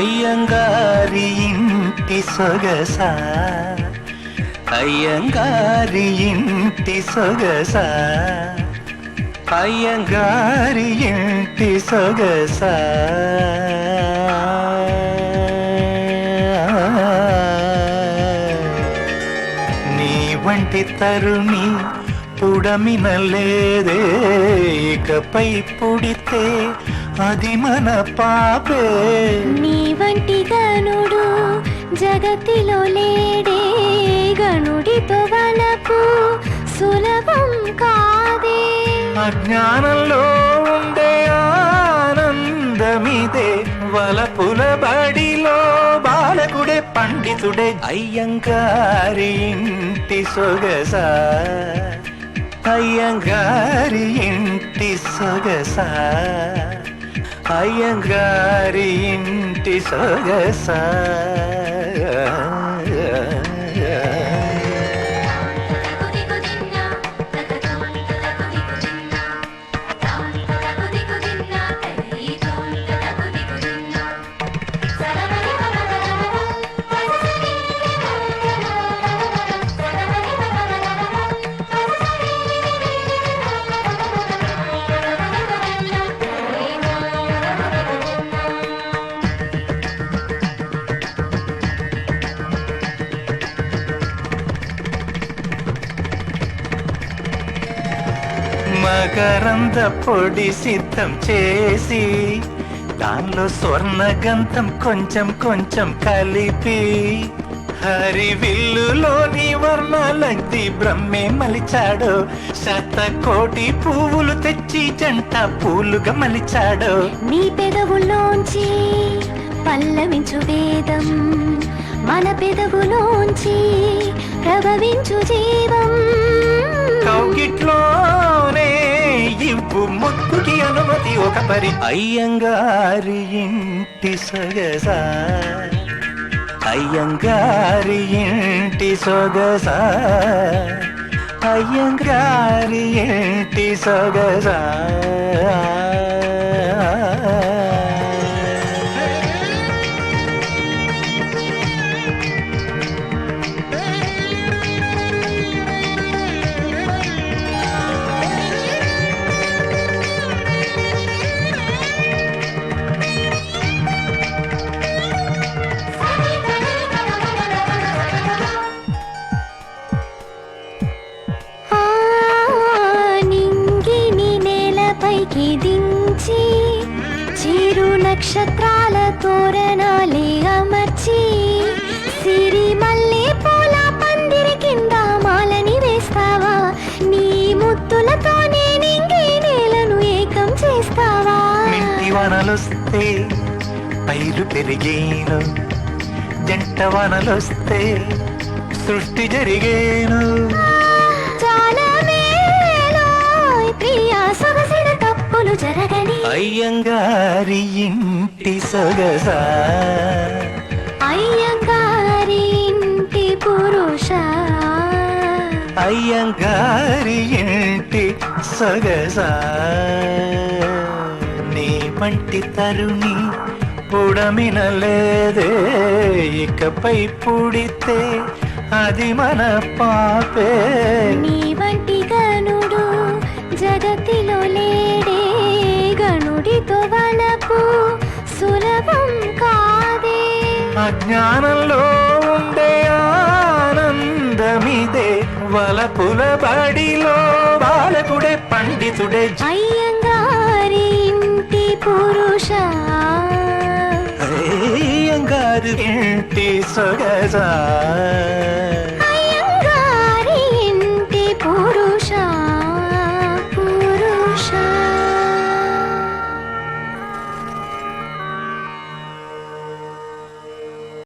అయ్యంగారి ఇంటి సొగస అయ్యంగారి ఇంటి సొగస అయ్యంగారి ఇంటి సొగస నీ వంటి తరుణి పుడమినలేదే ఇకపై పుడితే అది మన పాపే నీ వంటి గనుడు జగతిలో లేడే గనుడితో వలపు సులభం కాదే అజ్ఞానంలో ఉండే ఆనందమిదే వలపుల బడిలో బాలకుడే పండితుడే అయ్యంగారి ఇంటి సొగస అయ్యంగారి ఇంటి సొగస అయ్యంగారి ఇంటి సొగస మకరంద పొడి సిద్ధం చేసి దానిలో స్వర్ణగంధం కొంచెం కొంచెం కలిపి హరివిల్లులోని వర్ణాలకి బ్రహ్మే మలిచాడు శతకోటి పువ్వులు తెచ్చి జంట పూలుగా మలిచాడు నీ పెదవులోంచి పల్లవించు వేదం మన పెదవులోంచి ప్రభవించు జీవం కౌగిట్లోనే ఇవ్వు ముక్కుకి అనుమతి ఒక పరి అయ్యంగారి ఇంటి సొగస అయ్యంగారి ఇంటి సొగస అయ్యంగారి ఇంటి సొగస దించి చిరు నక్షత్రాల తోరణాలే అమర్చి సిరి మల్లె పూల పందిరి కింద మాలని వేస్తావా నీ ముత్తులతోనే నింగి నేలను ఏకం చేస్తావా ఇంటి వనలొస్తే పైరు పెరిగేను జంట వనలొస్తే సృష్టి జరిగేను జరగని అయ్యంగారి ఇంటి సొగస అయ్యంగారి ఇంటి పురుష అయ్యంగారి ఇంటి సొగస నీ వంటి తరుణి పుడమినలేదే ఇకపై పుడితే అది మన పాపే నీ వంటి గనుడు జగతిలో లేడే గనుడితో వలపు సులభం కాదే అజ్ఞానంలో ఉండే ఆనందమిదే వలపుల బడిలో బాలకుడే పండితుడే అయ్యంగారి ఇంటి పురుష అయ్యంగారి ఇంటి సొగస